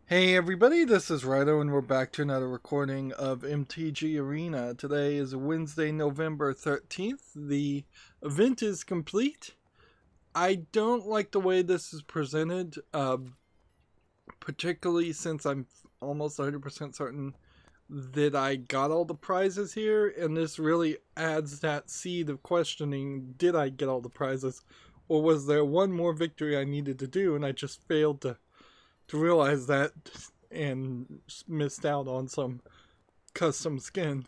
Hey everybody, this is Rydo and we're back to another recording of MTG Arena. Today is Wednesday, November 13th. The event is complete. I don't like the way this is presented, particularly since I'm almost 100% certain that I got all the prizes here, and this really adds that seed of questioning, did I get all the prizes? Or was there one more victory I needed to do and I just failed to realize that and missed out on some custom skin.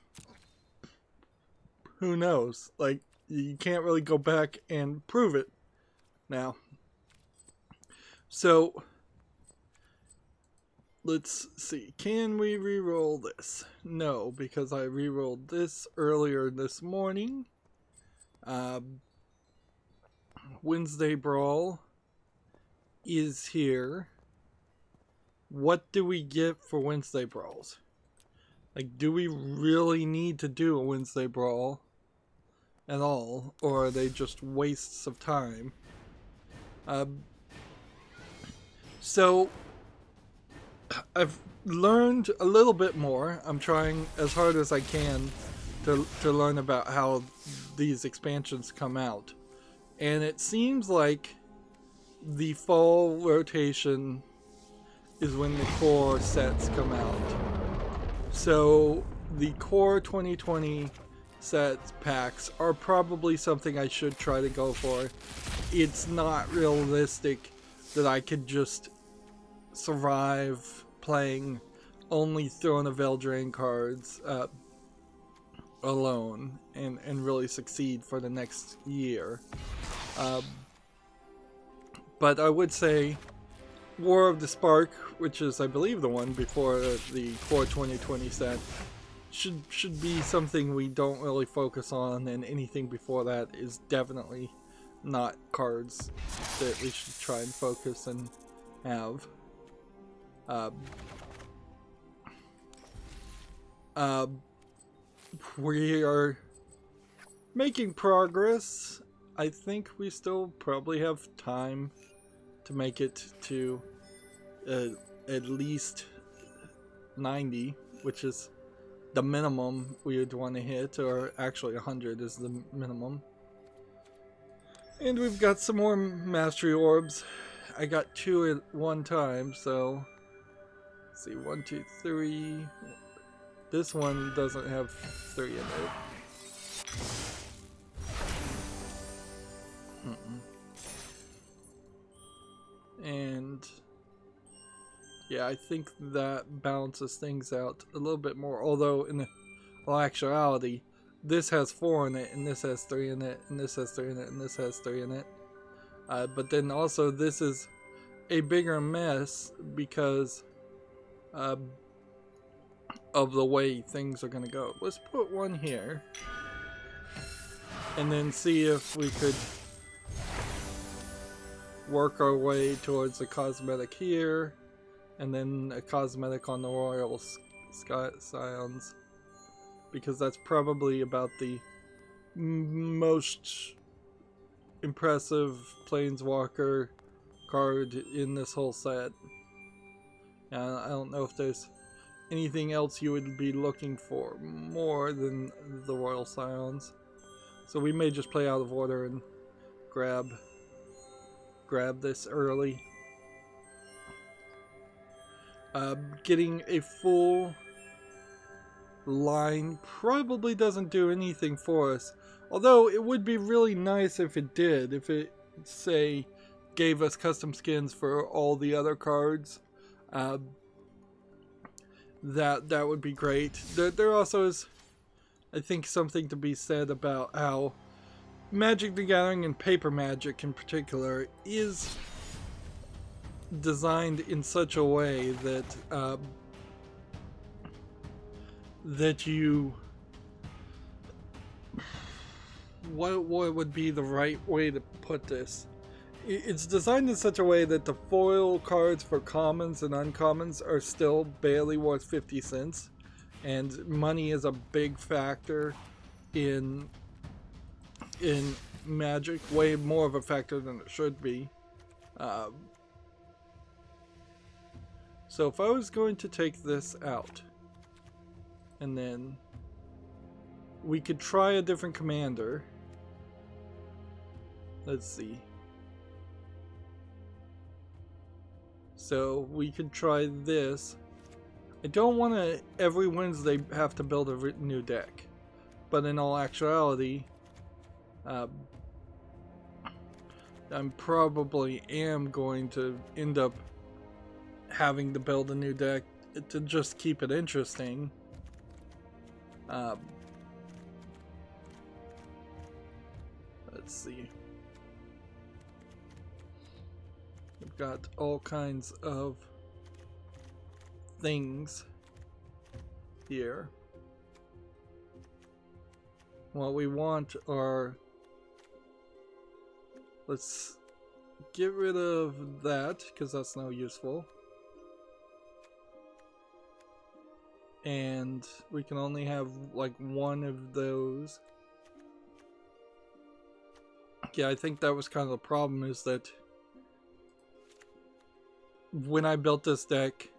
Who knows? Like, you can't really go back and prove it now. So, let's see. Can we reroll this? No, because I rerolled this earlier this morning. Wednesday Brawl is here. What do we get for Wednesday Brawls? Like, do we really need to do a Wednesday Brawl at all? Or are they just wastes of time? So, I've learned a little bit more. I'm trying as hard as I can to learn about how these expansions come out. And it seems like the fall rotation is when the core sets come out. So the core 2020 sets packs are probably something I should try to go for. It's not realistic that I could just survive playing only Throne of Eldraine cards alone and really succeed for the next year. But I would say War of the Spark, which is I believe the one before the core 2020 set, should be something we don't really focus on, and anything before that is definitely not cards that we should try and focus and have. We are making progress. I think we still probably have time to make it to at least 90, which is the minimum we would want to hit, or actually 100 is the minimum. And we've got some more mastery orbs. I got 2 at one time, so let's see, 1, 2, 3. This one doesn't have 3 in it. And yeah, I think that balances things out a little bit more. Although in actuality, this has 4 in it, and this has 3 in it, and this has 3 in it, and this has 3 in it. But then also this is a bigger mess because of the way things are going to go. Let's put 1 here, and then see if we could work our way towards a cosmetic here, and then a cosmetic on the Royal Scions, because that's probably about the most impressive Planeswalker card in this whole set. I don't know if there's anything else you would be looking for more than the Royal Scions. So we may just play out of order and grab this early. Getting a full line probably doesn't do anything for us, although it would be really nice if it did. If it, say, gave us custom skins for all the other cards, that would be great. There also is, I think, something to be said about how Magic the Gathering and Paper Magic in particular is designed in such a way that that you, what would be the right way to put this? It's designed in such a way that the foil cards for commons and uncommons are still barely worth 50 cents, and money is a big factor in Magic, way more of a factor than it should be. So So if I was going to take this out, and then we could try a different commander. Let's see. So we could try this. I don't want to every Wednesday have to build a new deck, but in all actuality, I'm probably am going to end up having to build a new deck to just keep it interesting. Let's see. We've got all kinds of things here. What we want are, let's get rid of that because that's no useful, and we can only have like one of those. Yeah, I think that was kind of the problem, is that when I built this deck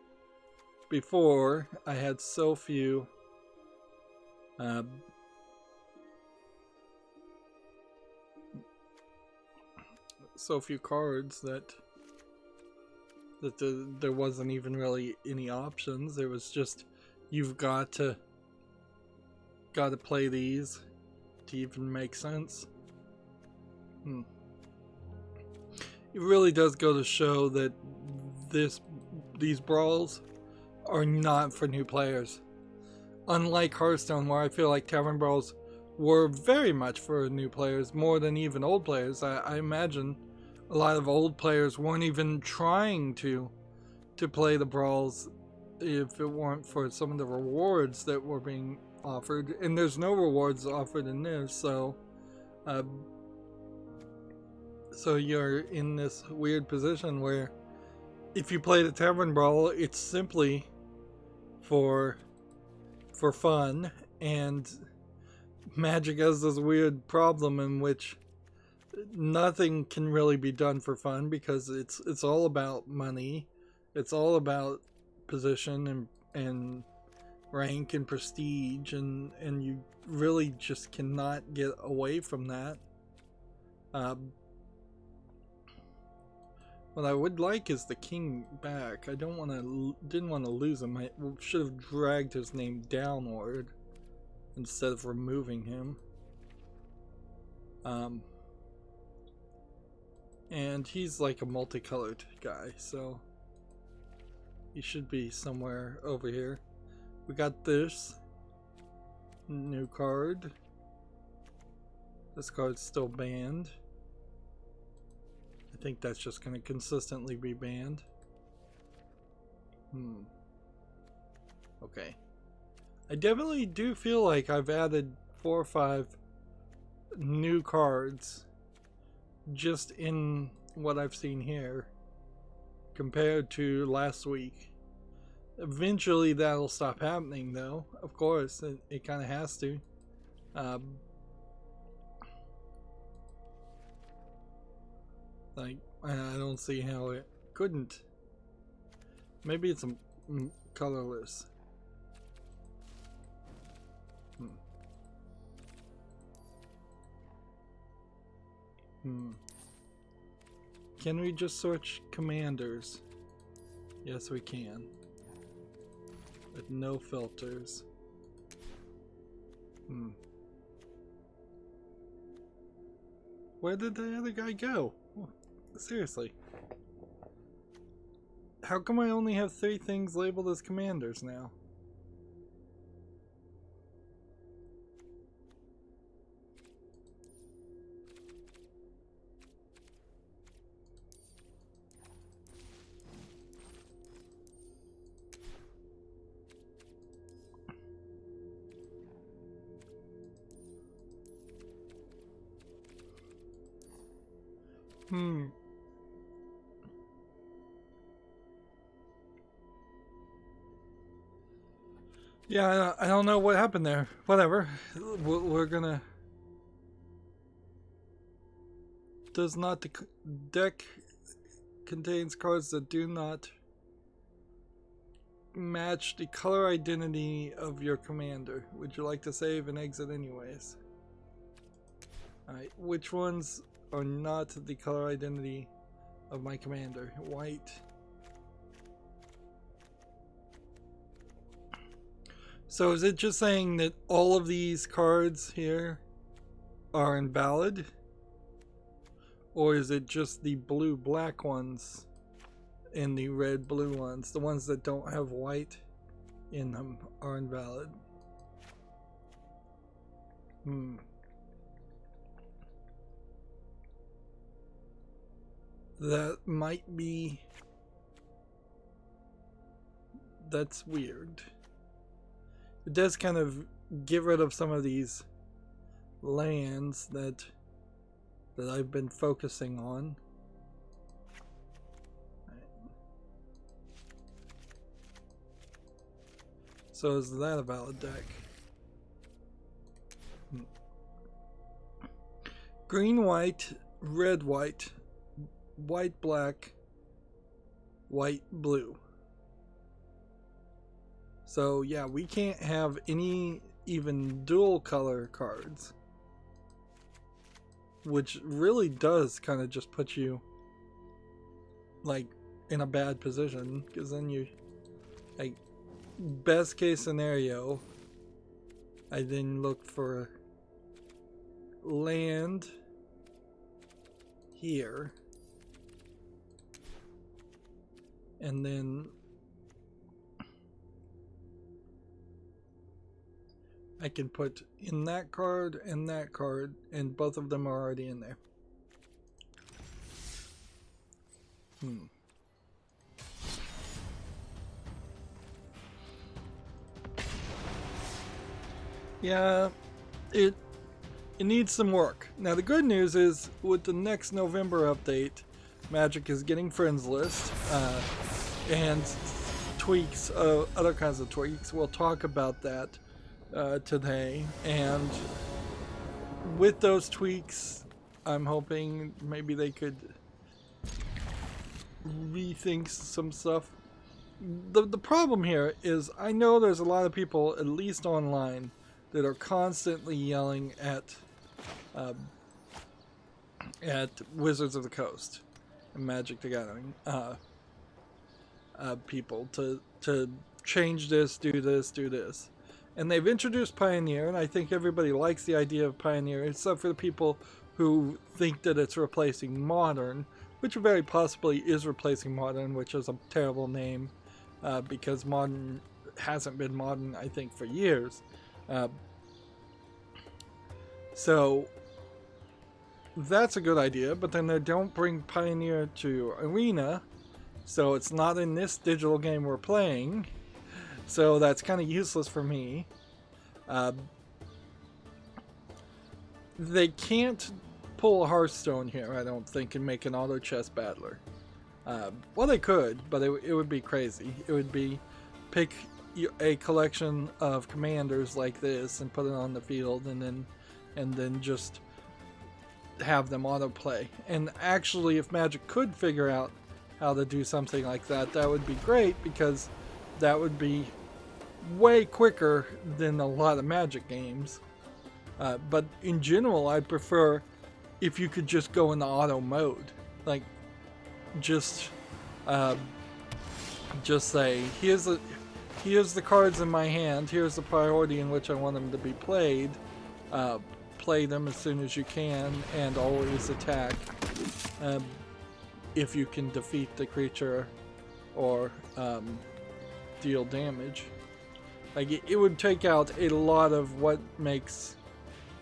before, I had so few cards that there wasn't even really any options. There was just, you've got to play these to even make sense. It really does go to show that these brawls are not for new players. Unlike Hearthstone, where I feel like Tavern Brawls were very much for new players, more than even old players. I imagine a lot of old players weren't even trying to play the brawls if it weren't for some of the rewards that were being offered. And there's no rewards offered in this, so you're in this weird position where if you play the Tavern Brawl, it's simply for fun, and Magic has this weird problem in which nothing can really be done for fun, because it's all about money, it's all about position and rank and prestige, and you really just cannot get away from that. What I would like is the king back. I didn't want to lose him. I should have dragged his name downward instead of removing him. And he's like a multicolored guy, so he should be somewhere over here. We got this new card. This card's still banned. I think that's just going to consistently be banned. Okay. I definitely do feel like I've added 4 or 5 new cards just in what I've seen here compared to last week. Eventually that'll stop happening, though. Of course, it kind of has to. Like, I don't see how it couldn't. Maybe it's colorless. Can we just search commanders? Yes, we can. With no filters. Where did the other guy go? Seriously. How come I only have 3 things labeled as commanders now? Yeah, I don't know what happened there. Whatever. We're gonna... Does not... The deck contains cards that do not match the color identity of your commander. Would you like to save and exit anyways? Alright, which ones are not the color identity of my commander? White. So is it just saying that all of these cards here are invalid? Or is it just the blue-black ones and the red-blue ones? The ones that don't have white in them are invalid. That might be... That's weird. It does kind of get rid of some of these lands that I've been focusing on. So is that a valid deck? Green, white, red, white, white, black, white, blue. So yeah, we can't have any even dual color cards, which really does kind of just put you like in a bad position, because then you, like, best case scenario, I then look for land here, and then I can put in that card and that card, and both of them are already in there. Yeah, it needs some work. Now the good news is, with the next November update, Magic is getting friends list and tweaks, other kinds of tweaks. We'll talk about that today, and with those tweaks, I'm hoping maybe they could rethink some stuff. The problem here is, I know there's a lot of people, at least online, that are constantly yelling at Wizards of the Coast and Magic the Gathering people to change this, do this, do this. And they've introduced Pioneer, and I think everybody likes the idea of Pioneer, except for the people who think that it's replacing Modern, which very possibly is replacing Modern, which is a terrible name, because Modern hasn't been Modern, I think, for years. So that's a good idea, but then they don't bring Pioneer to Arena, so it's not in this digital game we're playing. So that's kind of useless for me. They can't pull a Hearthstone here, I don't think, and make an auto chess battler. Well, they could, but it would be crazy. It would be pick a collection of commanders like this and put it on the field, and then just have them autoplay. And actually, if Magic could figure out how to do something like that, that would be great, because that would be way quicker than a lot of Magic games. But in general, I prefer if you could just go into auto mode. Like, just say, here's the cards in my hand, here's the priority in which I want them to be played. Play them as soon as you can, and always attack if you can defeat the creature or deal damage. Like, it would take out a lot of what makes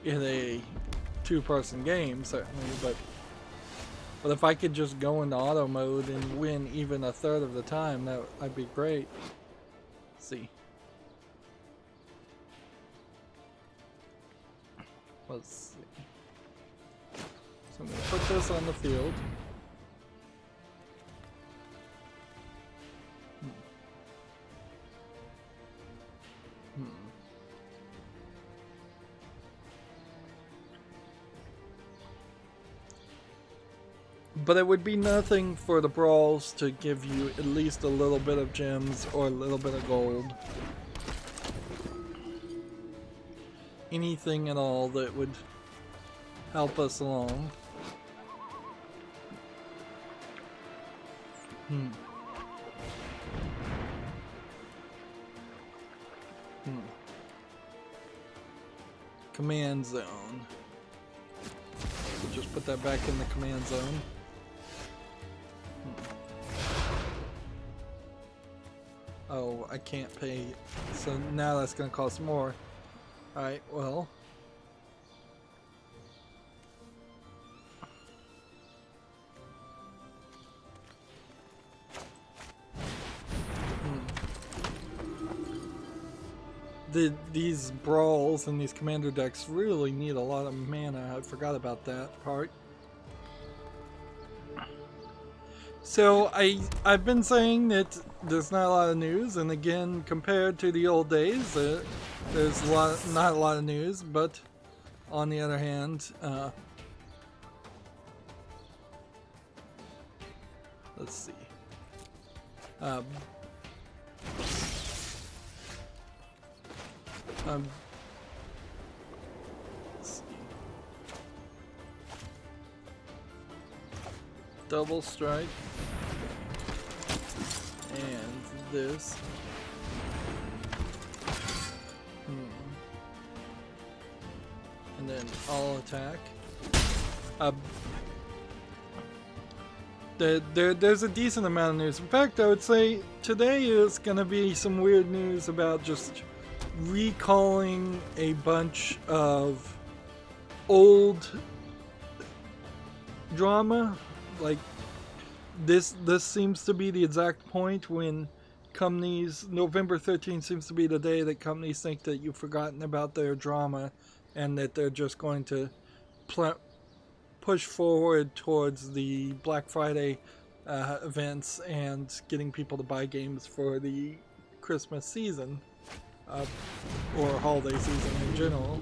it a two-person game, certainly, but if I could just go into auto mode and win even a third of the time, that'd be great. Let's see. Let's see. So I'm going to put this on the field. But it would be nothing for the brawls to give you at least a little bit of gems or a little bit of gold. Anything at all that would help us along. Command zone. We'll just put that back in the command zone. Oh, I can't pay. So now that's going to cost more. Alright, well. These brawls and these commander decks really need a lot of mana. I forgot about that part. So I've been saying that there's not a lot of news, and again, compared to the old days, there's not a lot of news. But on the other hand, let's see. Let's see. Double strike and this. And then all attack. There's a decent amount of news. In fact, I would say today is going to be some weird news about just recalling a bunch of old drama. Like this seems to be the exact point when companies, November 13th seems to be the day that companies think that you've forgotten about their drama and that they're just going to push forward towards the Black Friday events and getting people to buy games for the Christmas season. Or holiday season in general.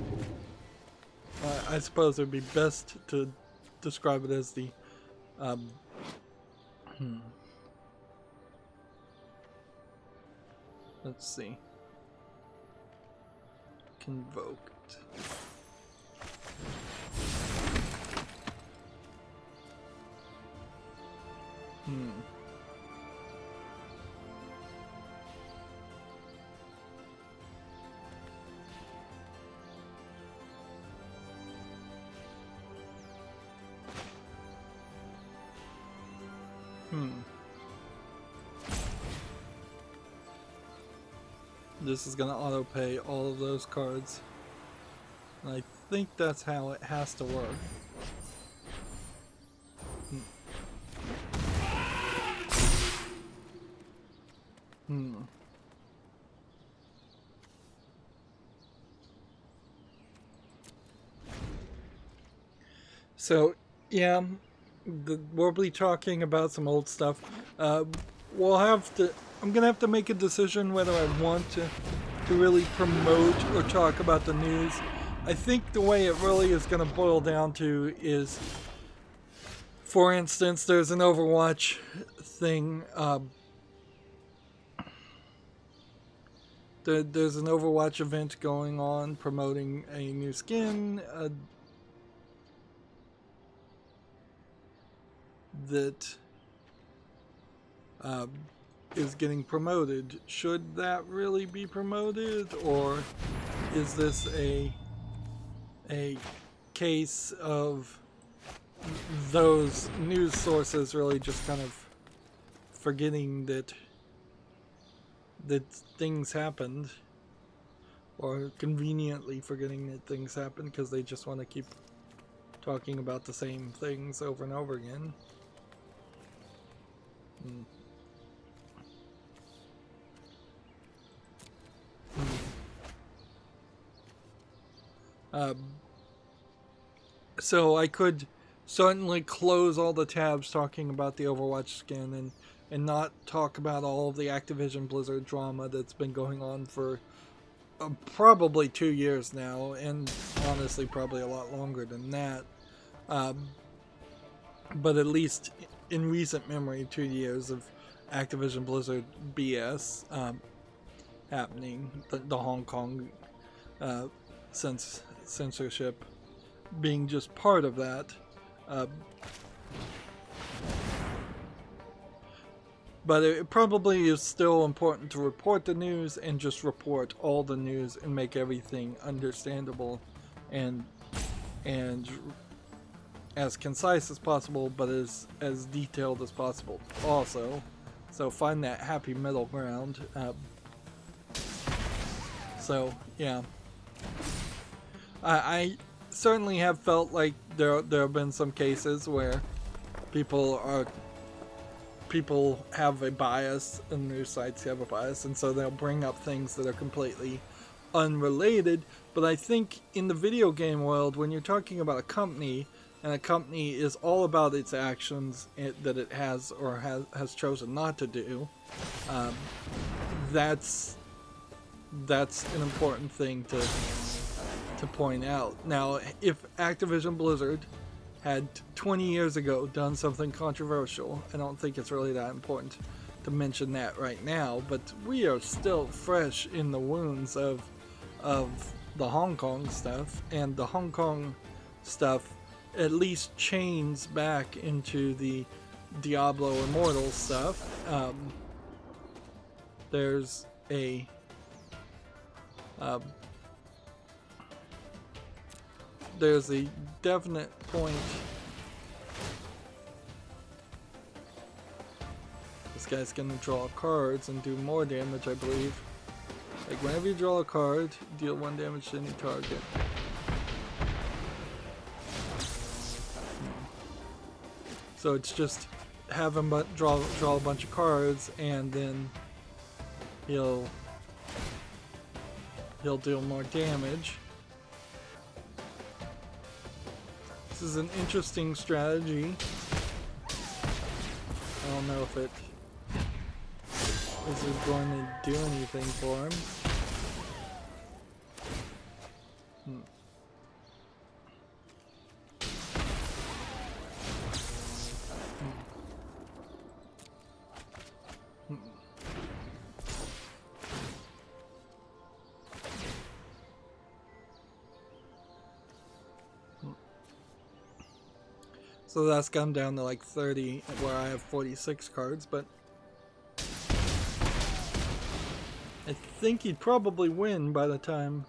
I suppose it would be best to describe it as the let's see. Convoked. This is going to auto-pay all of those cards. And I think that's how it has to work. So, yeah, we'll be talking about some old stuff. We'll have to... I'm going to have to make a decision whether I want to really promote or talk about the news. I think the way it really is going to boil down to is, for instance, there's an Overwatch thing. There's an Overwatch event going on promoting a new skin that is getting promoted. Should that really be promoted, or is this a case of those news sources really just kind of forgetting that things happened, or conveniently forgetting that things happened because they just want to keep talking about the same things over and over again? So I could certainly close all the tabs talking about the Overwatch skin and not talk about all of the Activision Blizzard drama that's been going on for probably 2 years now, and honestly probably a lot longer than that. but at least in recent memory, 2 years of Activision Blizzard BS happening, the Hong Kong censorship being just part of that. But it probably is still important to report the news and just report all the news and make everything understandable and as concise as possible, but as detailed as possible also. So find that happy middle ground. So yeah, I certainly have felt like there have been some cases where people have a bias, and news sites have a bias, and so they'll bring up things that are completely unrelated. But I think in the video game world, when you're talking about a company, and a company is all about its actions that it has or has chosen not to do, that's an important thing to point out. Now, if Activision Blizzard had 20 years ago done something controversial, I don't think it's really that important to mention that right now, but we are still fresh in the wounds of the Hong Kong stuff, and the Hong Kong stuff at least chains back into the Diablo Immortal stuff. There's a definite point. This guy's gonna draw cards and do more damage, I believe. Like, whenever you draw a card, deal 1 damage to any target. So it's just have him draw a bunch of cards, and then he'll deal more damage. This is an interesting strategy. I don't know if this is going to do anything for him. So that's gone down to like 30, where I have 46 cards, but I think he'd probably win by the time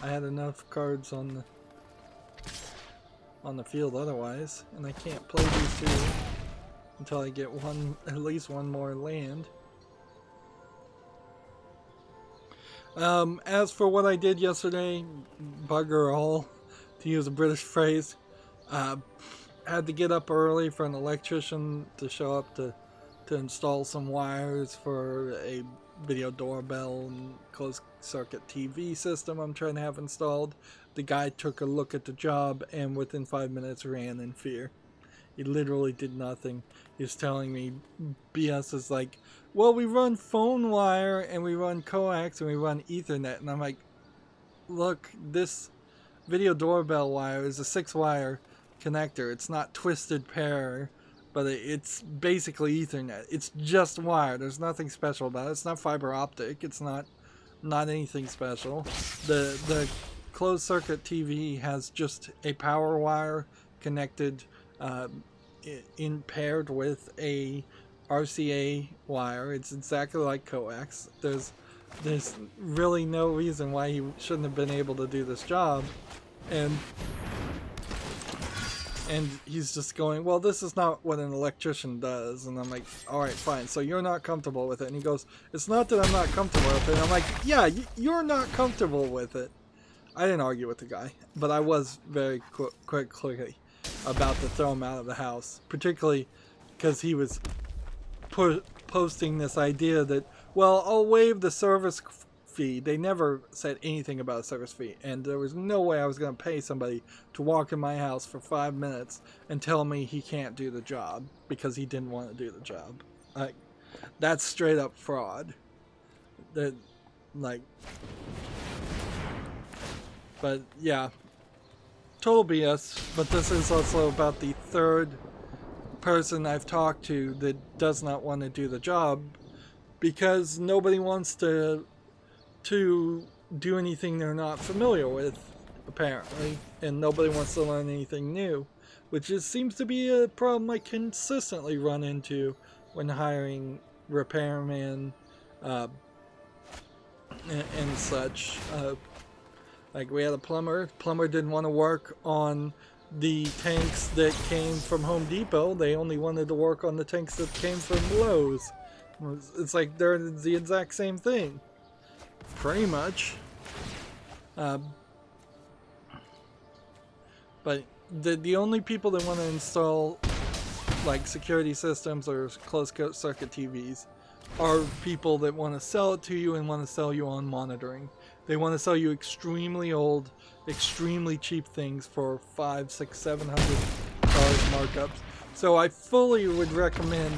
I had enough cards on the field otherwise, and I can't play these two until I get at least one more land. As for what I did yesterday, bugger all, to use a British phrase. Had to get up early for an electrician to show up to install some wires for a video doorbell and closed circuit TV system I'm trying to have installed. The guy took a look at the job and within 5 minutes ran in fear. He literally did nothing. He was telling me BS is like, well, we run phone wire and we run coax and we run Ethernet, and I'm like, look, this video doorbell wire is a 6-wire connector. It's not twisted pair, but it's basically Ethernet. It's just wire. There's nothing special about it. It's not fiber optic. It's not anything special. The closed circuit TV has just a power wire connected paired with a RCA wire. It's exactly like coax. There's really no reason why he shouldn't have been able to do this job, and he's just going, well, this is not what an electrician does. And I'm like, all right, fine. So you're not comfortable with it. And he goes, it's not that I'm not comfortable with it. And I'm like, yeah, you're not comfortable with it. I didn't argue with the guy, but I was very quickly about to throw him out of the house, particularly because he was posting this idea that, well, I'll waive the service fee. They never said anything about a service fee, and there was no way I was going to pay somebody to walk in my house for 5 minutes and tell me he can't do the job because he didn't want to do the job. Like, that's straight up fraud. That, like, but yeah, total BS, but this is also about the third person I've talked to that does not want to do the job because nobody wants to do anything they're not familiar with, apparently, and nobody wants to learn anything new, which seems to be a problem I consistently run into when hiring repairmen and such. Like we had a plumber didn't want to work on the tanks that came from Home Depot. They only wanted to work on the tanks that came from Lowe's. It's like they're the exact same thing, pretty much. But the only people that want to install like security systems or closed circuit TVs are people that want to sell it to you and want to sell you on monitoring. They want to sell you extremely old, extremely cheap things for $500, $600, $700 markups. So I fully would recommend,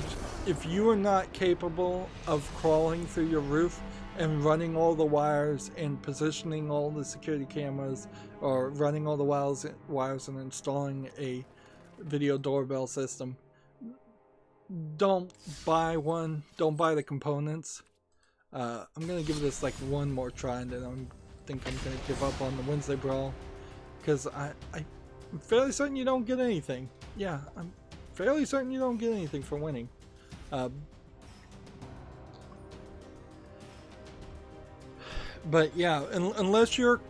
if you are not capable of crawling through your roof and running all the wires and positioning all the security cameras, or running all the wires and installing a video doorbell system, don't buy one. Don't buy the components. I'm gonna give this like one more try, and then I think I'm gonna give up on the Wednesday Brawl, because I'm fairly certain you don't get anything. Yeah, I'm fairly certain you don't get anything for winning. But yeah, unless you're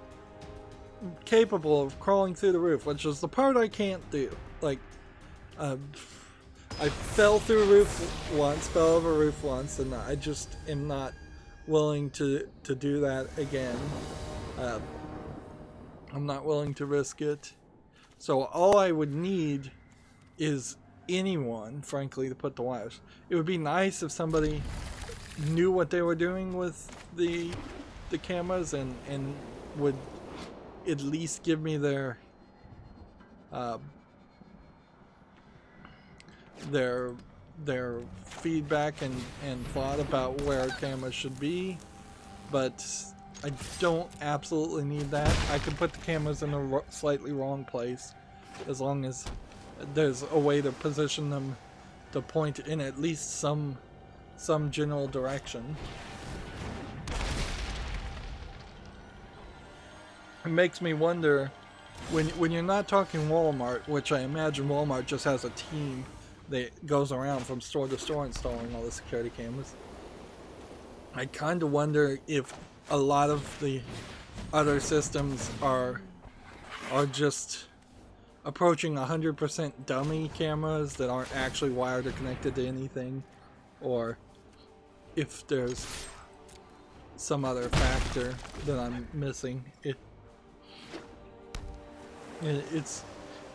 capable of crawling through the roof, which is the part I can't do. Like, I fell through a roof once, fell over a roof once, and I just am not willing to do that again. I'm not willing to risk it. So all I would need is anyone, frankly, to put the wires. It would be nice if somebody knew what they were doing with the cameras and would at least give me their feedback and thought about where cameras should be, but I don't absolutely need that. I can put the cameras in a slightly wrong place as long as there's a way to position them to point in at least some general direction. It makes me wonder, when you're not talking Walmart, which I imagine Walmart just has a team that goes around from store to store installing all the security cameras, I kind of wonder if a lot of the other systems are just approaching 100% dummy cameras that aren't actually wired or connected to anything, or if there's some other factor that I'm missing.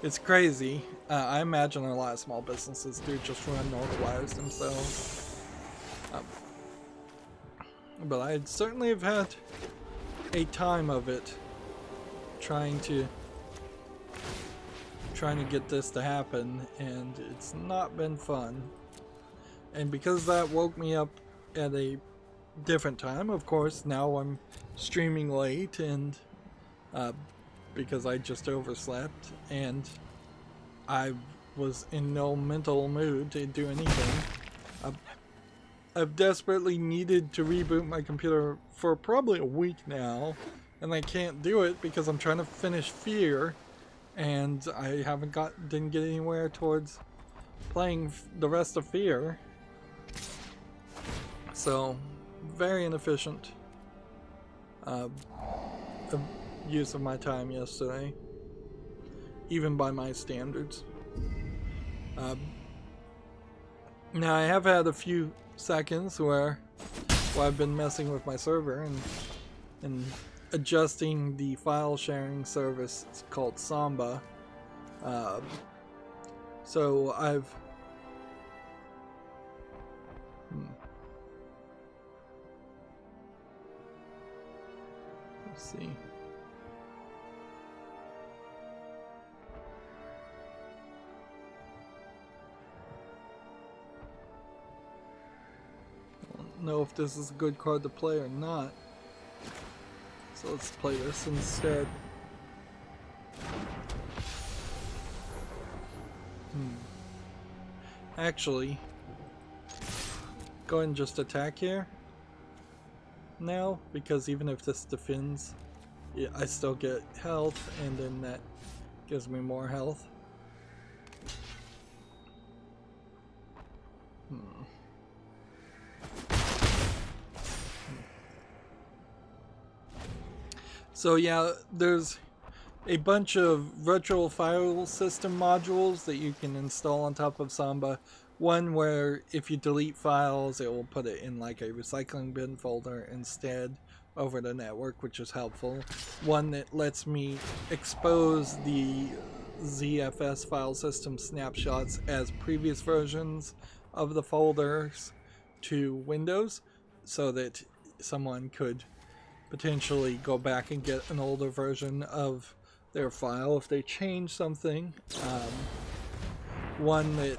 It's crazy. I imagine a lot of small businesses do just run all the wires themselves. But I certainly have had a time of it trying to get this to happen, and it's not been fun. And because that woke me up at a different time, of course, now I'm streaming late, and because I just overslept, and I was in no mental mood to do anything. I've desperately needed to reboot my computer for probably a week now, and I can't do it because I'm trying to finish Fear, and I didn't get anywhere towards playing the rest of Fear. So, very inefficient use of my time yesterday, even by my standards. Now I have had a few seconds where I've been messing with my server and adjusting the file sharing service. It's called Samba. So I've let's see. Know if this is a good card to play or not, so let's play this instead. actually go ahead and just attack here now, because even if this defends, I still get health, and then that gives me more health. So yeah, there's a bunch of virtual file system modules that you can install on top of Samba. One where if you delete files, it will put it in like a recycling bin folder instead over the network, which is helpful. One that lets me expose the ZFS file system snapshots as previous versions of the folders to Windows, so that someone could potentially go back and get an older version of their file if they change something. One that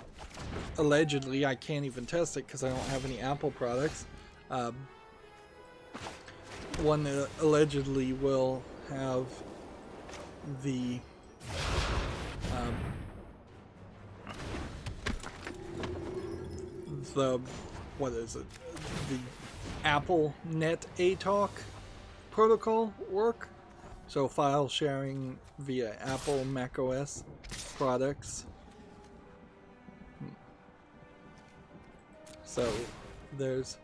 allegedly, I can't even test it because I don't have any Apple products. One that allegedly will have the what is it? The Apple Net ATalk protocol work. So file sharing via Apple macOS products. So there's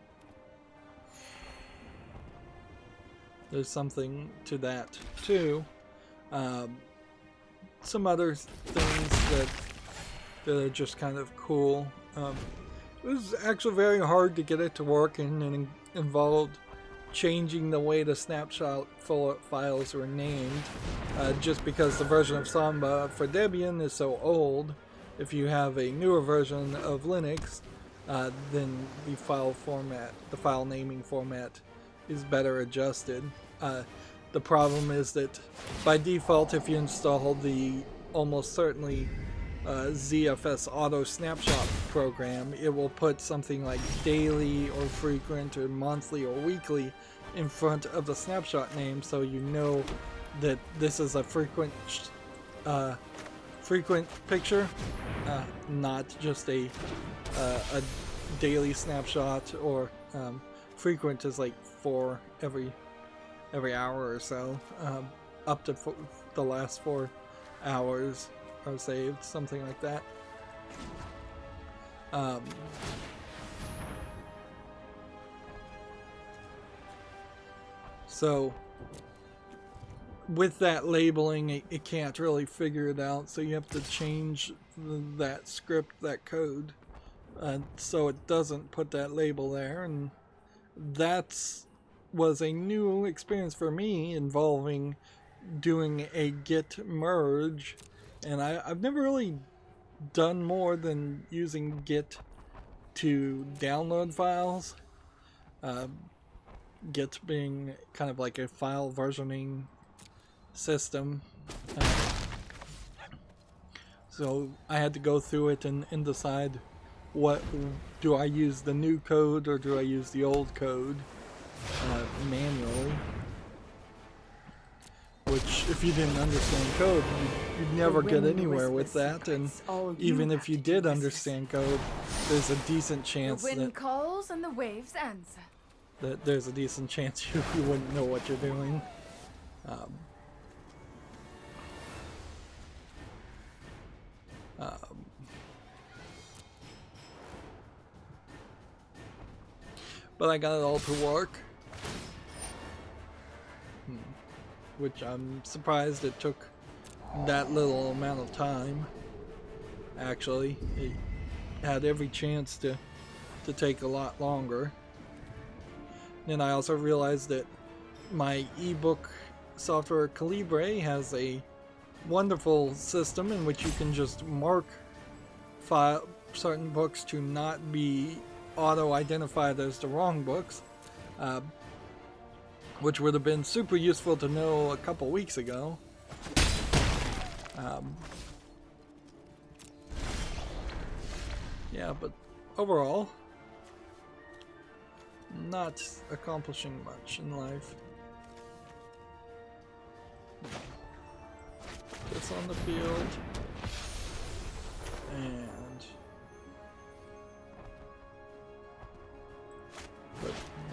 something to that too. Some other things that are just kind of cool. It was actually very hard to get it to work, and it involved changing the way the snapshot files were named, just because the version of Samba for Debian is so old. If you have a newer version of Linux, then the file naming format is better adjusted. The problem is that by default, if you install the almost certainly ZFS auto snapshot program, it will put something like daily or frequent or monthly or weekly in front of the snapshot name, so you know that this is a frequent picture, not just a daily snapshot, or frequent is like for every hour or so, up to the last 4 hours are saved, something like that. So with that labeling, it can't really figure it out, so you have to change that script, that code, so it doesn't put that label there. And was a new experience for me, involving doing a git merge, and I've never really done more than using git to download files, git being kind of like a file versioning system. So I had to go through it and decide, what do I use, the new code or do I use the old code manually? Which, if you didn't understand code, you'd never get anywhere with that. And even if you did understand code, there's a decent chance the wind calls and the waves answer. That there's a decent chance you wouldn't know what you're doing. But I got it all to work, which I'm surprised it took that little amount of time. Actually, it had every chance to take a lot longer. Then I also realized that my ebook software Calibre has a wonderful system in which you can just mark certain books to not be auto-identified as the wrong books, which would have been super useful to know a couple weeks ago. Yeah, but overall, not accomplishing much in life. This on the field, and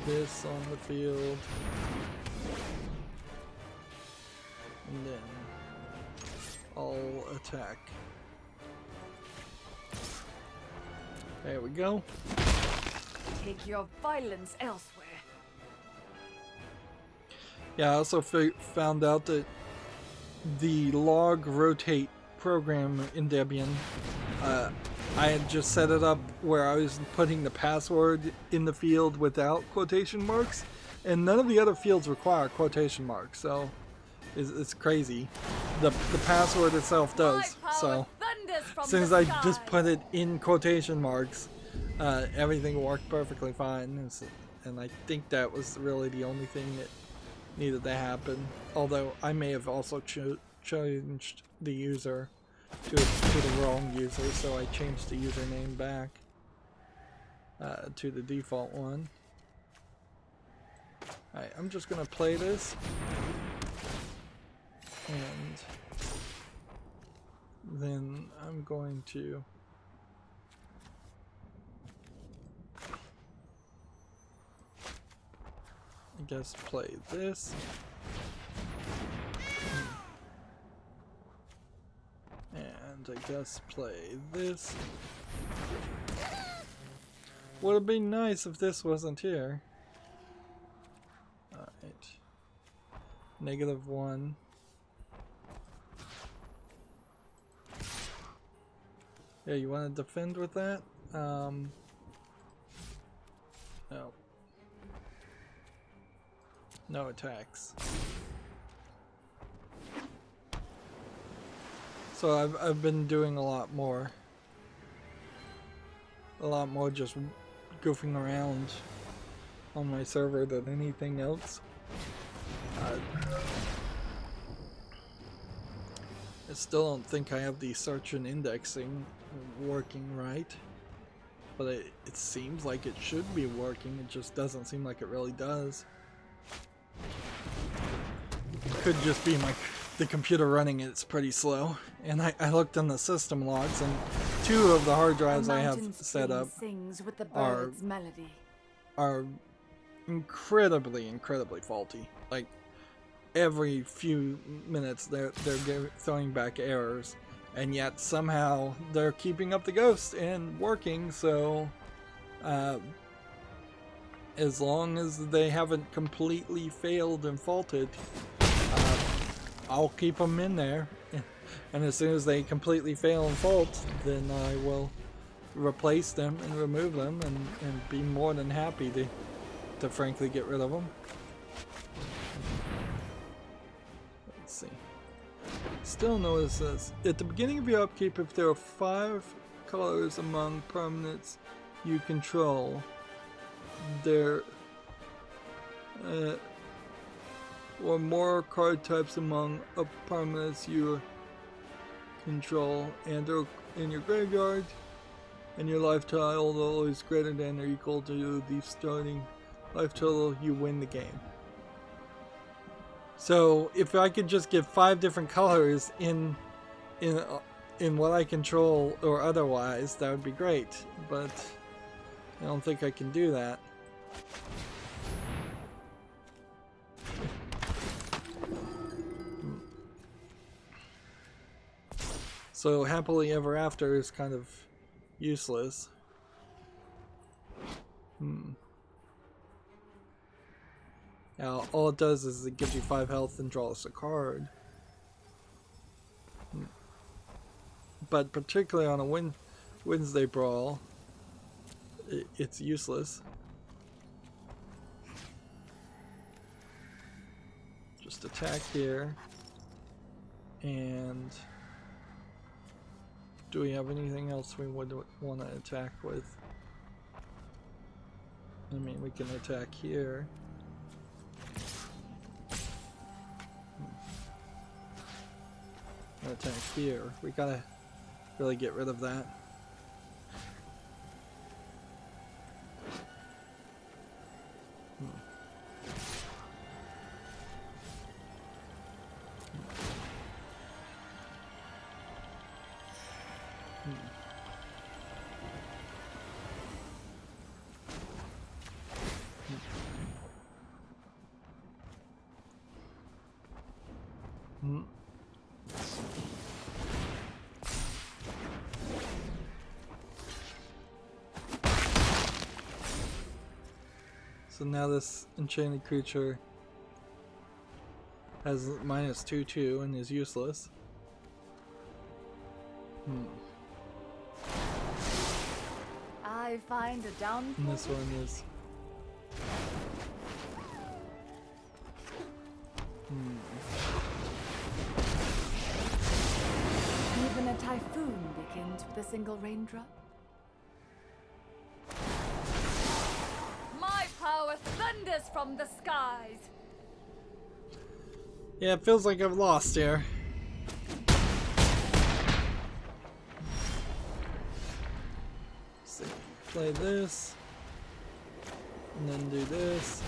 this on the field. And then I'll attack. There we go. Take your violence elsewhere. Yeah, I also found out that the log rotate program in Debian, I had just set it up where I was putting the password in the field without quotation marks, and none of the other fields require quotation marks, so it's crazy. The password itself does, so as soon as I just put it in quotation marks, everything worked perfectly fine, and I think that was really the only thing that needed to happen. Although I may have also changed the user to the wrong user, so I changed the username back to the default one. Alright, I'm just gonna play this, and then I'm going to I guess play this. And I guess play this. Would have been nice if this wasn't here. Alright. -1. Yeah, you want to defend with that? No. No attacks. So I've been doing a lot more just goofing around on my server than anything else. I still don't think I have the search and indexing working right, but it seems like it should be working. It just doesn't seem like it really does. Could just be the computer running it's pretty slow. And I looked in the system logs, and 2 of the hard drives I have set up are incredibly faulty. Like every few minutes they're throwing back errors, and yet somehow they're keeping up the ghost and working. So as long as they haven't completely failed and faulted, I'll keep them in there, and as soon as they completely fail and fault, then I will replace them and remove them, and be more than happy to frankly get rid of them. Let's see. Still notice this. At the beginning of your upkeep, if there are 5 colors among permanents you control, there or more card types among permanents you control, and are in your graveyard, and your life total is greater than or equal to the starting life total, you win the game. So if I could just get 5 different colors in what I control or otherwise, that would be great, but I don't think I can do that. So happily ever after is kind of useless. Now all it does is it gives you 5 health and draws a card. But particularly on a Wednesday brawl, it's useless. Just attack here, and do we have anything else we would want to attack with? I mean, we can attack here. Attack here. We gotta really get rid of that. Hmm. So now this enchanted creature has -2/2 and is useless. I find a And downfall. this one is. Even a typhoon begins with a single raindrop. My power thunders from the skies. Yeah, it feels like I've lost here. Let's see. Play this. And then do this.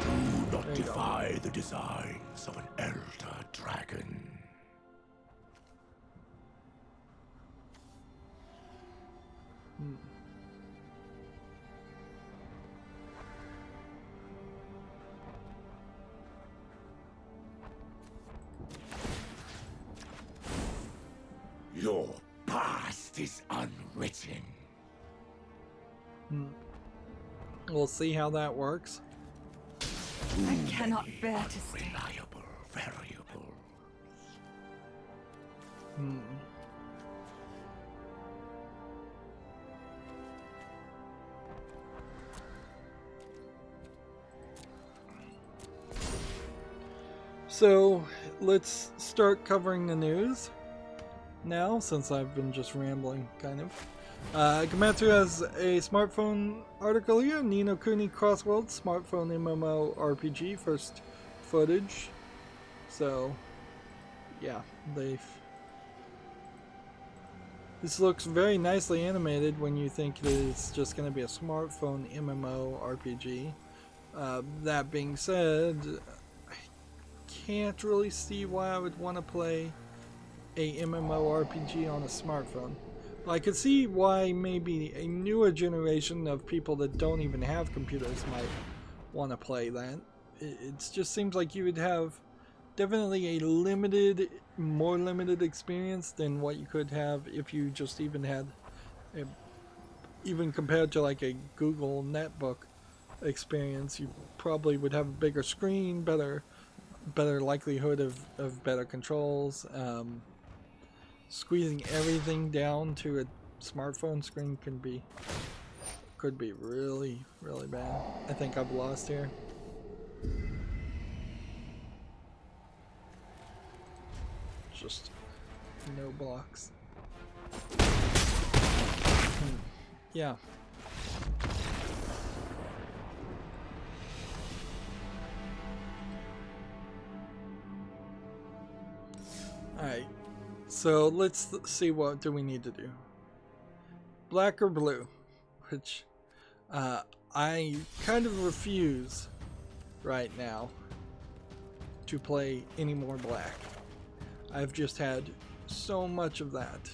Do not defy the designs of an elder dragon. Your past is unwritten. We'll see how that works. I cannot bear to stay. Reliable variable. So let's start covering the news now, since I've been just rambling, kind of. Komatsu has a smartphone article here. Ni no Kuni Crossworld smartphone MMO RPG first footage. So, yeah, this looks very nicely animated when you think that it's just going to be a smartphone MMO RPG. That being said, I can't really see why I would want to play a MMORPG on a smartphone. I could see why maybe a newer generation of people that don't even have computers might want to play that. It just seems like you would have definitely a more limited experience than what you could have if you just even had, even compared to like a Google Netbook experience, you probably would have a bigger screen, better likelihood of better controls. Squeezing everything down to a smartphone screen could be really, really bad. I think I've lost here. Just no blocks. Yeah. Alright. So let's see, what do we need to do? Black or blue? Which I kind of refuse right now to play any more black. I've just had so much of that.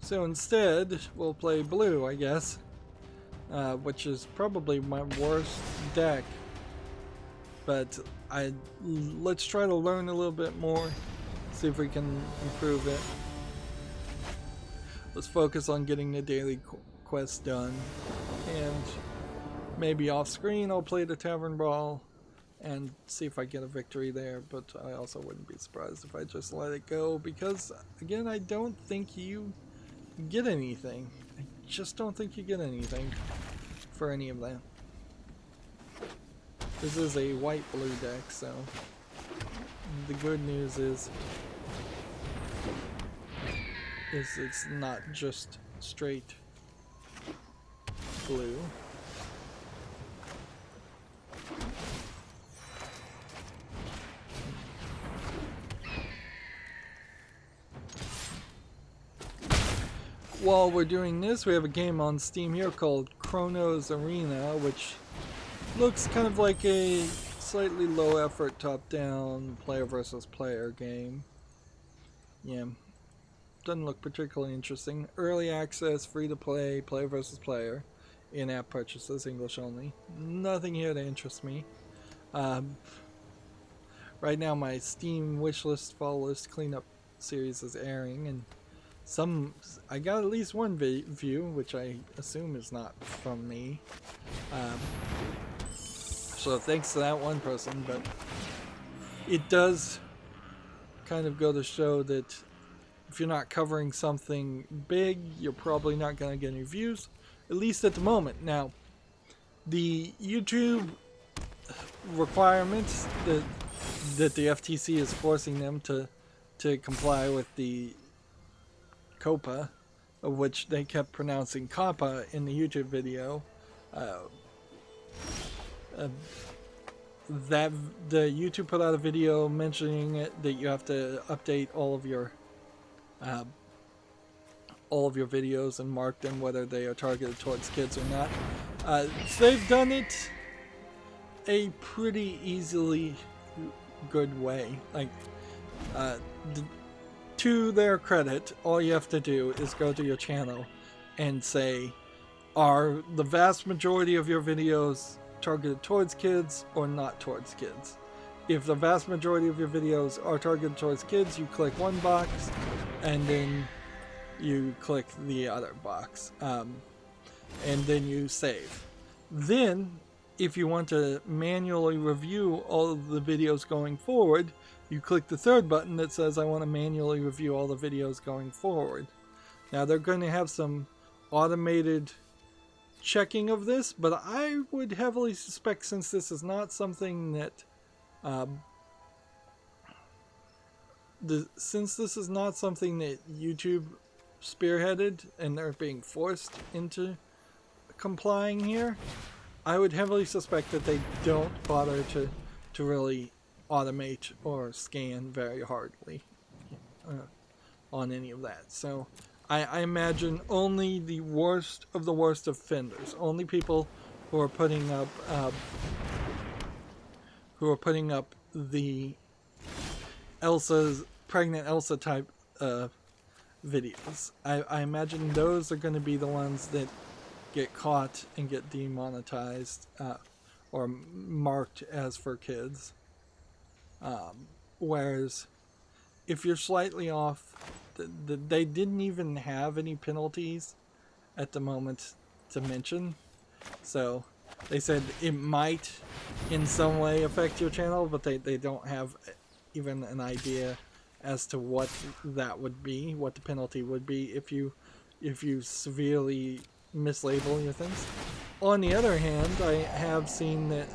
So instead, we'll play blue, I guess. Which is probably my worst deck. But let's try to learn a little bit more. See if we can improve it. Let's focus on getting the daily quest done. And maybe off screen I'll play the Tavern Brawl and see if I get a victory there, but I also wouldn't be surprised if I just let it go, because again, I don't think you get anything. I just don't think you get anything for any of that. This is a white-blue deck, so the good news is it's not just straight blue. While we're doing this, we have a game on Steam here called Chrono's Arena, which looks kind of like a slightly low effort top-down player versus player game. Yeah, doesn't look particularly interesting. Early access, free to play, player versus player, in-app purchases, English only. Nothing here to interest me. right now my Steam wishlist fall list cleanup series is airing, and I got at least one view, which I assume is not from me. So thanks to that one person, but it does kind of go to show that if you're not covering something big, you're probably not going to get any views, at least at the moment. Now, the YouTube requirements that the FTC is forcing them to comply with the COPA, of which they kept pronouncing COPPA in the YouTube video, that the YouTube put out a video mentioning it, that you have to update all of your videos and mark them whether they are targeted towards kids or not. So they've done it a pretty easily good way. Like, to their credit, all you have to do is go to your channel and say, are the vast majority of your videos targeted towards kids or not towards kids? If the vast majority of your videos are targeted towards kids, you click one box and then you click the other box, and then you save. Then if you want to manually review all of the videos going forward, you click the third button that says I want to manually review all the videos going forward. Now they're going to have some automated checking of this, but I would heavily suspect, since this is not something that YouTube spearheaded and they're being forced into complying here, I would heavily suspect that they don't bother to really automate or scan very hardly on any of that. So I imagine only the worst of the worst offenders, only people who are putting up the pregnant Elsa type videos. I imagine those are going to be the ones that get caught and get demonetized or marked as for kids. Whereas if you're slightly off, they didn't even have any penalties at the moment to mention. So they said it might in some way affect your channel, but they don't have even an idea as to what that would be, what the penalty would be if you severely mislabel your things. On the other hand, I have seen that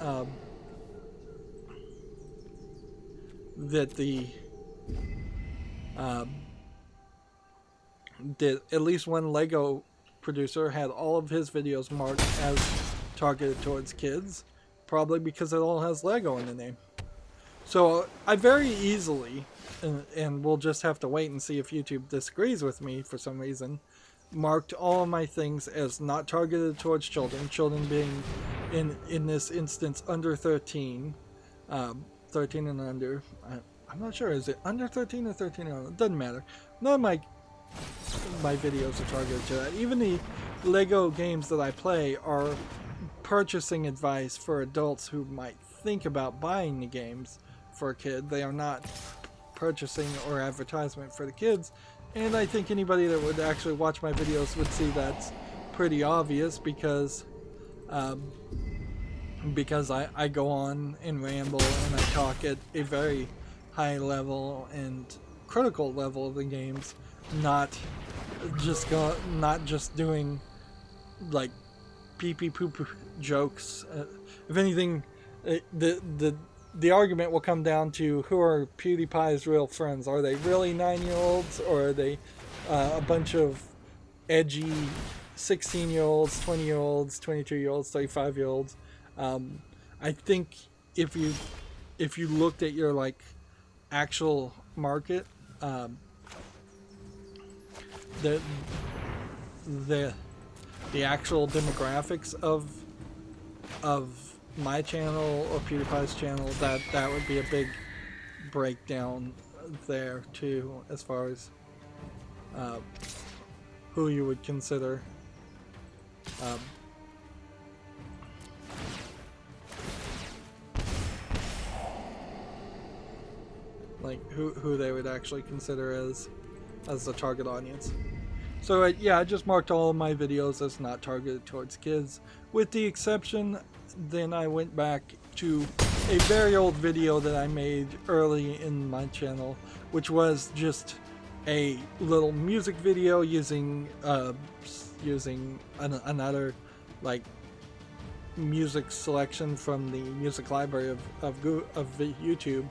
that at least one Lego producer had all of his videos marked as targeted towards kids, probably because it all has Lego in the name. So I very easily, and we'll just have to wait and see if YouTube disagrees with me for some reason, marked all of my things as not targeted towards children, children being in this instance under 13, 13 and under. I'm not sure, is it under 13 or 13 and under? It doesn't matter. None of my videos are targeted to that. Even the Lego games that I play are purchasing advice for adults who might think about buying the games for a kid. They are not purchasing or advertisement for the kids. And I think anybody that would actually watch my videos would see that's pretty obvious, because I go on and ramble and I talk at a very high level and critical level of the games, not just doing like pee pee poo poo jokes. If anything, the argument will come down to who are PewDiePie's real friends. Are they really 9-year-olds, or are they a bunch of edgy 16-year-olds, 20-year-olds, 22-year-olds, 35-year-olds? I think if you looked at your like actual market, the actual demographics of my channel or PewDiePie's channel, that would be a big breakdown there too, as far as who you would consider like who they would actually consider as the target audience. So yeah, I just marked all of my videos as not targeted towards kids, with the exception. Then I went back to a very old video that I made early in my channel, which was just a little music video using another like music selection from the music library of YouTube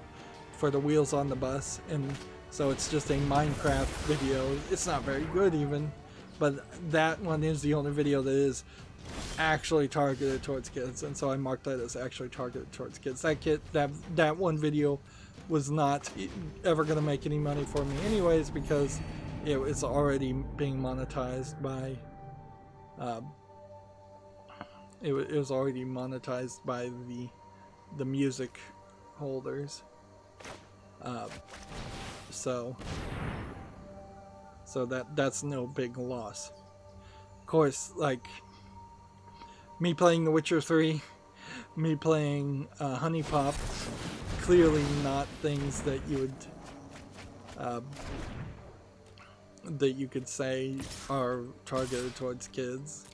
for the Wheels on the Bus. And so it's just a Minecraft video. It's not very good even, but that one is the only video that is actually targeted towards kids, and so I marked that as actually targeted towards kids. That one video was not ever going to make any money for me anyways, because it was already being monetized by it was already monetized by the music holders. So that's no big loss. Of course, like me playing The Witcher 3, me playing Honey Pop, clearly not things that you could say are targeted towards kids.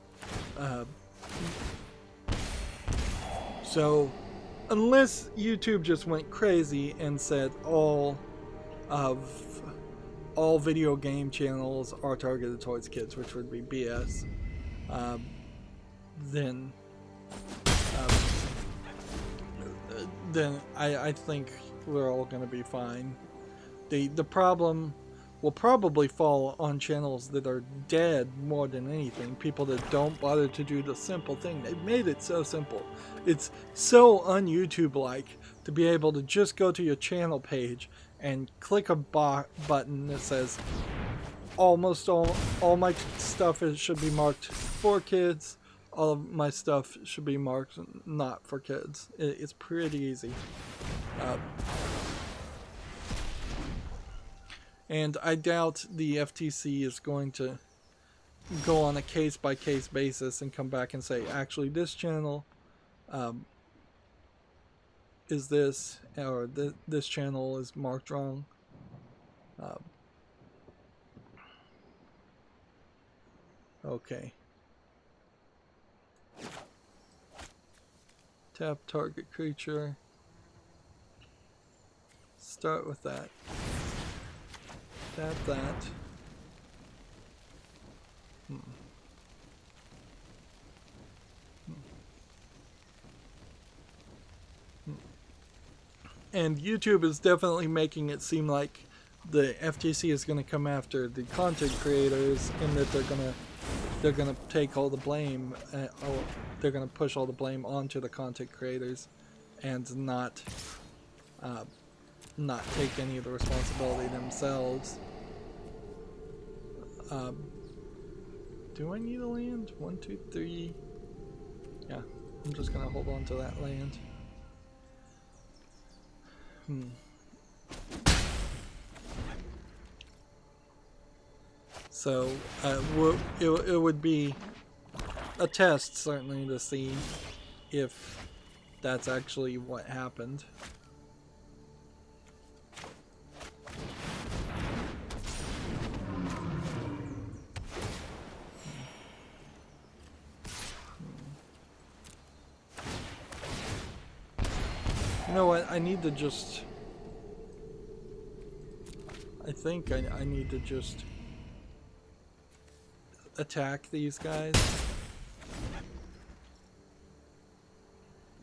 So unless YouTube just went crazy and said all video game channels are targeted towards kids, which would be BS, then I think we're all going to be fine. The problem will probably fall on channels that are dead more than anything. People that don't bother to do the simple thing. They've made it so simple. It's so un-YouTube-like to be able to just go to your channel page and click a button that says almost all my stuff should be marked for kids. All of my stuff should be marked not for kids. It's pretty easy. And I doubt the FTC is going to go on a case-by-case basis and come back and say, actually, this channel is this, or this channel is marked wrong. Okay. Tap target creature. Start with that. Tap that. And YouTube is definitely making it seem like the FTC is going to come after the content creators, and that they're gonna take all the blame. They're gonna push all the blame onto the content creators, and not take any of the responsibility themselves. Do I need a land? 1, 2, 3. Yeah, I'm just gonna hold on to that land. So it would be a test, certainly, to see if that's actually what happened. You know what? I need to just... I think I need to just attack these guys.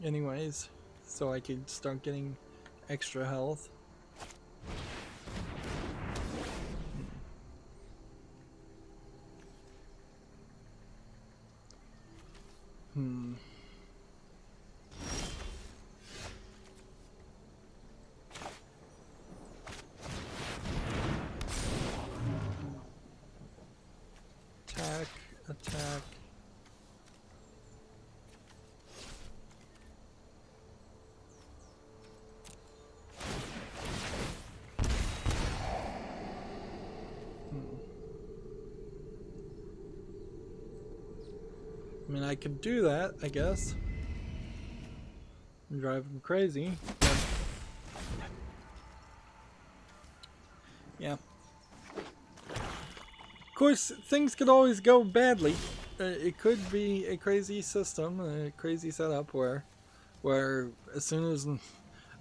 Anyways, so I can start getting extra health. Attack. I mean, I could do that, I guess. Drive them crazy. Yeah. Of course, things could always go badly. It could be a crazy system, a crazy setup where as soon as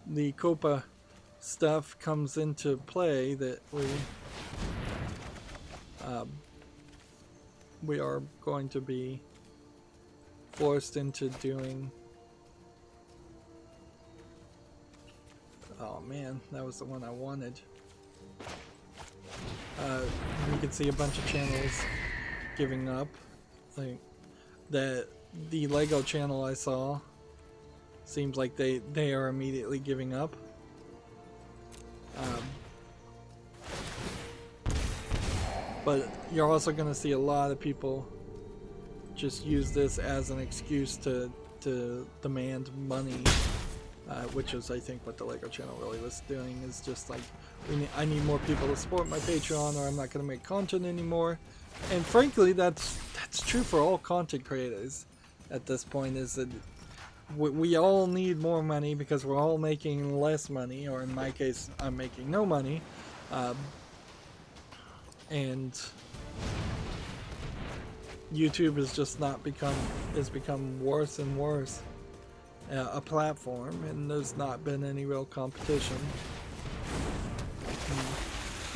the Copa stuff comes into play, that we are going to be forced into doing. Oh man, that was the one I wanted. You can see a bunch of channels giving up. Like the Lego channel I saw seems like they are immediately giving up. But you're also going to see a lot of people just use this as an excuse to demand money, which is I think what the Lego channel really was doing, is just like, I need more people to support my Patreon or I'm not going to make content anymore. And frankly, that's true for all content creators at this point, is that we all need more money because we're all making less money, or in my case, I'm making no money. And YouTube has just become worse and worse a platform, and there's not been any real competition.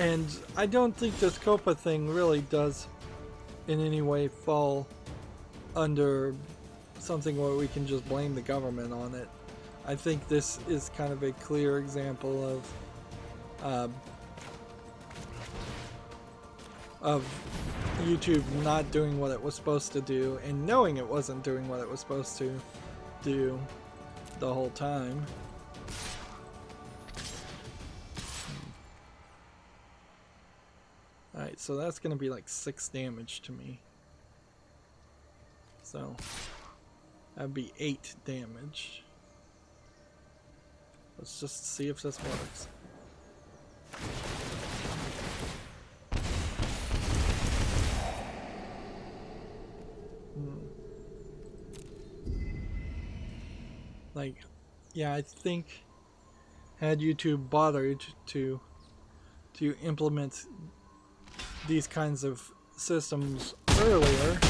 And I don't think this Copa thing really does in any way fall under something where we can just blame the government on it. I think this is kind of a clear example of YouTube not doing what it was supposed to do, and knowing it wasn't doing what it was supposed to do the whole time. Alright, so that's going to be like 6 damage to me. So that'd be 8 damage. Let's just see if this works. Like, yeah, I think had YouTube bothered to implement these kinds of systems earlier,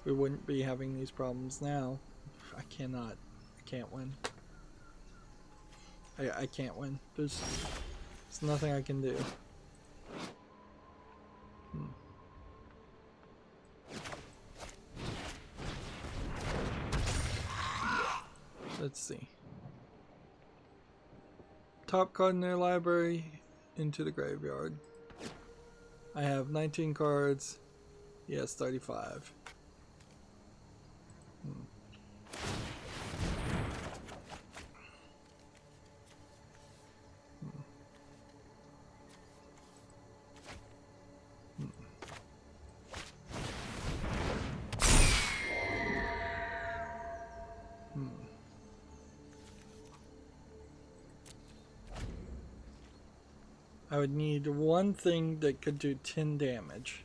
we wouldn't be having these problems now. I can't win. I can't win. There's nothing I can do. Let's see. Top card in their library, into the graveyard. I have 19 cards. He has 35. I would need one thing that could do 10 damage.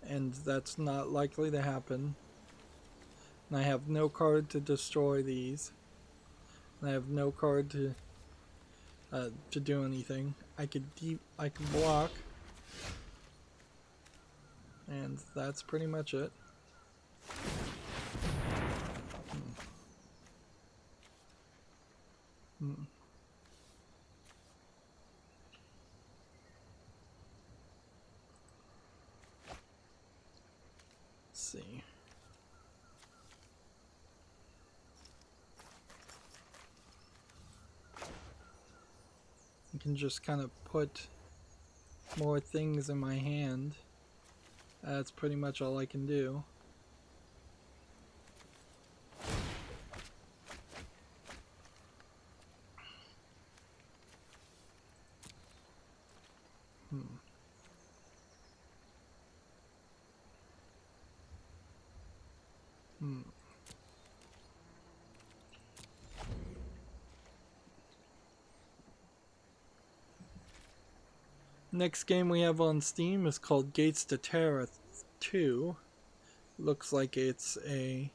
And that's not likely to happen. And I have no card to destroy these. And I have no card to do anything. I could block. And that's pretty much it. See. I can just kind of put more things in my hand. That's pretty much all I can do. Next game we have on Steam is called Gates to Terra 2. Looks like it's a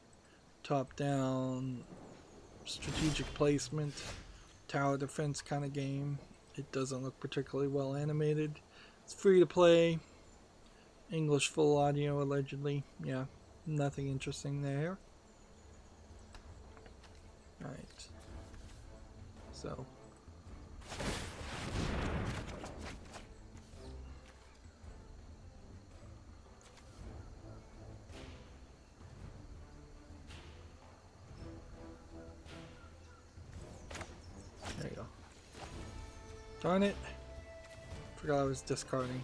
top-down strategic placement tower defense kind of game. It doesn't look particularly well animated. It's free to play. English full audio allegedly. Yeah, nothing interesting there. Alright. So. There you go. Darn it. Forgot I was discarding.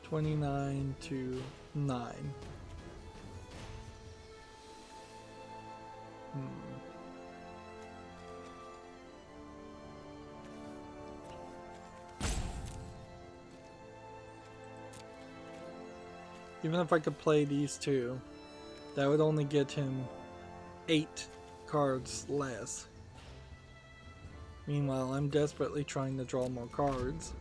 $29 to $9. Even if I could play these two, that would only get him 8 cards less. Meanwhile, I'm desperately trying to draw more cards.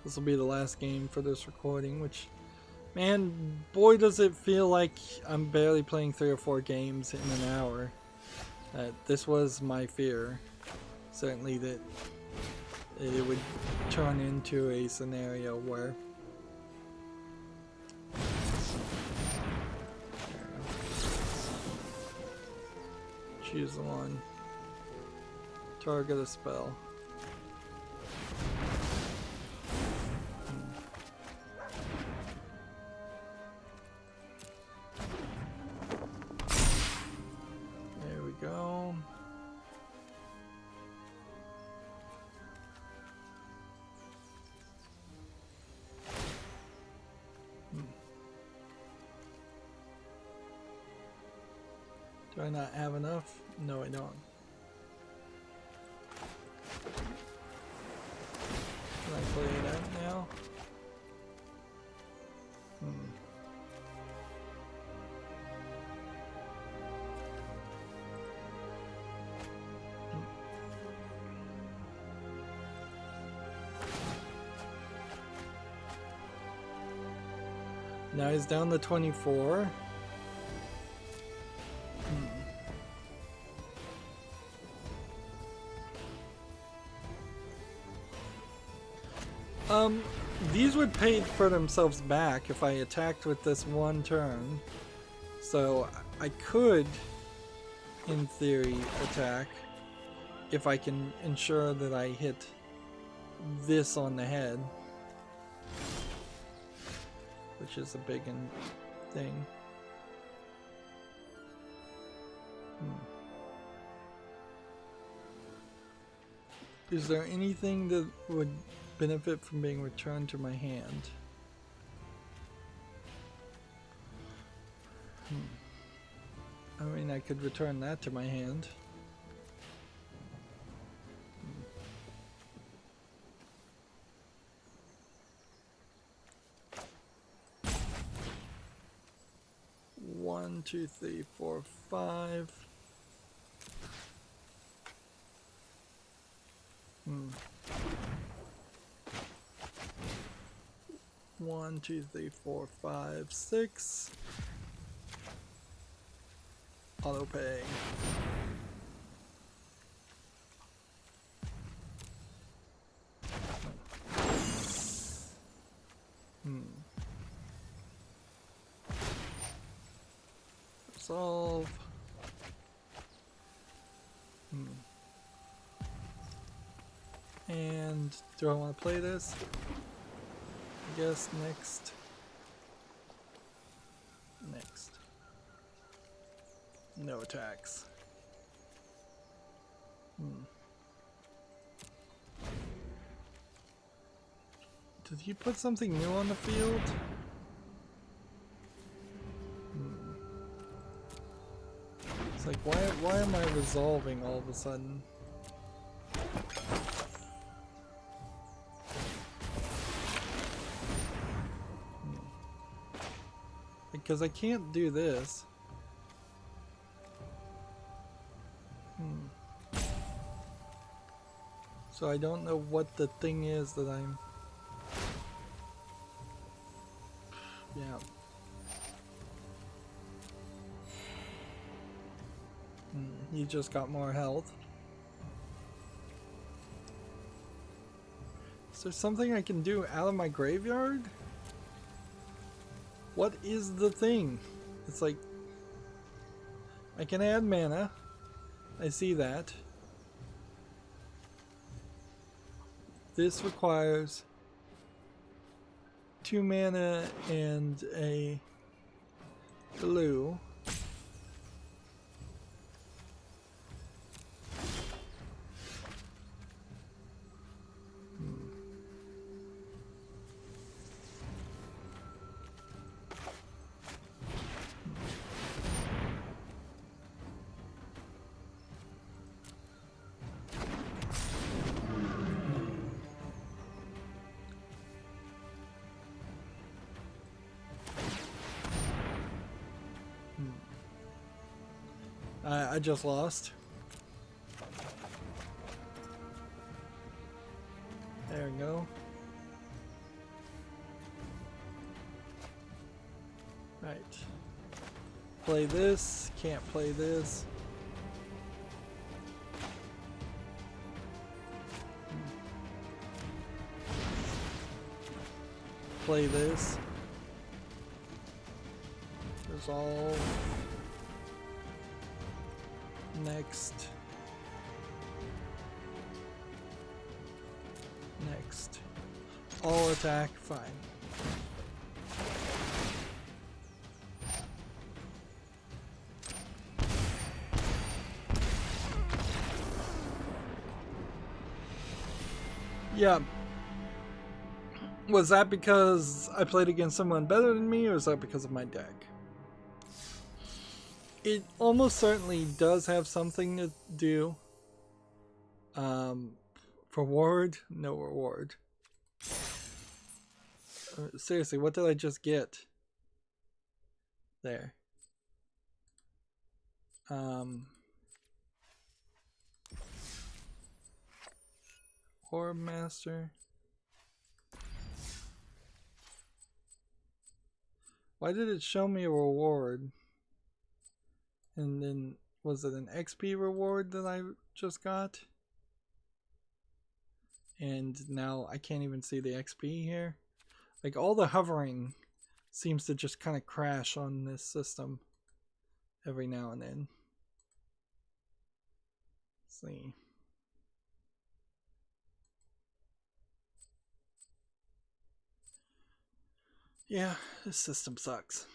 This will be the last game for this recording, which, man, boy does it feel like I'm barely playing 3 or 4 games in an hour. This was my fear. Certainly that it would turn into a scenario where choose one, target a spell. There we go. Do I not have enough? No, I don't. Can I play it out now? Now he's down to 24. These would pay for themselves back if I attacked with this one turn. So I could, in theory, attack if I can ensure that I hit this on the head, which is a big thing. Is there anything that would benefit from being returned to my hand? I mean, I could return that to my hand. One, two, three, four, five. 1, 2, 3, 4, 5, 6. Auto pay. Resolve. And do I want to play this? I guess next. No attacks. Did he put something new on the field? It's like, why am I resolving all of a sudden? Because I can't do this. So I don't know what the thing is that I'm... Yeah. He just got more health. Is there something I can do out of my graveyard? What is the thing? It's like... I can add mana. I see that. This requires 2 mana and a blue. I just lost. There we go. Right. Play this. Can't play this. Play this. Resolve. Next. Next. All attack, fine. Yeah. Was that because I played against someone better than me, or is that because of my deck? It almost certainly does have something to do. Reward? No reward. Seriously, what did I just get? There. Orb Master. Why did it show me a reward? And then, was it an XP reward that I just got? And now I can't even see the XP here. Like, all the hovering seems to just kind of crash on this system every now and then. Let's see. Yeah, this system sucks.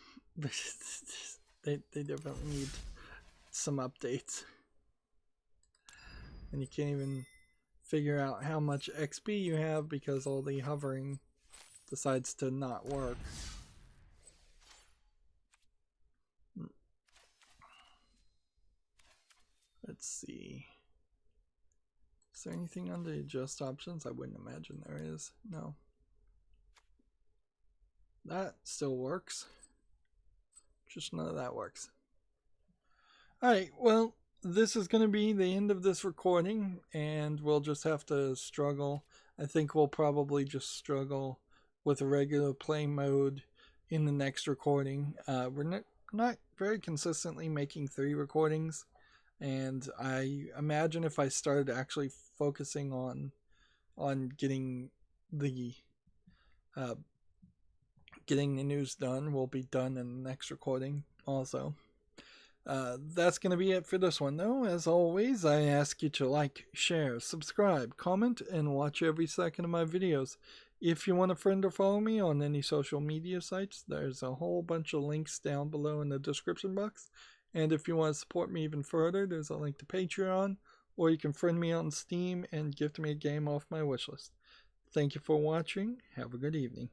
They definitely need some updates. And you can't even figure out how much XP you have because all the hovering decides to not work. Let's see. Is there anything under adjust options? I wouldn't imagine there is. No. That still works. Just none of that works. Alright, well, this is going to be the end of this recording, and we'll just have to struggle. I think we'll probably just struggle with a regular play mode in the next recording. We're not very consistently making 3 recordings, and I imagine if I started actually focusing on getting the news done, we'll be done in the next recording also. That's going to be it for this one, though. As always, I ask you to like, share, subscribe, comment, and watch every second of my videos. If you want a friend or follow me on any social media sites, there's a whole bunch of links down below in the description box. And if you want to support me even further, there's a link to Patreon, or you can friend me on Steam and gift me a game off my wishlist. Thank you for watching. Have a good evening.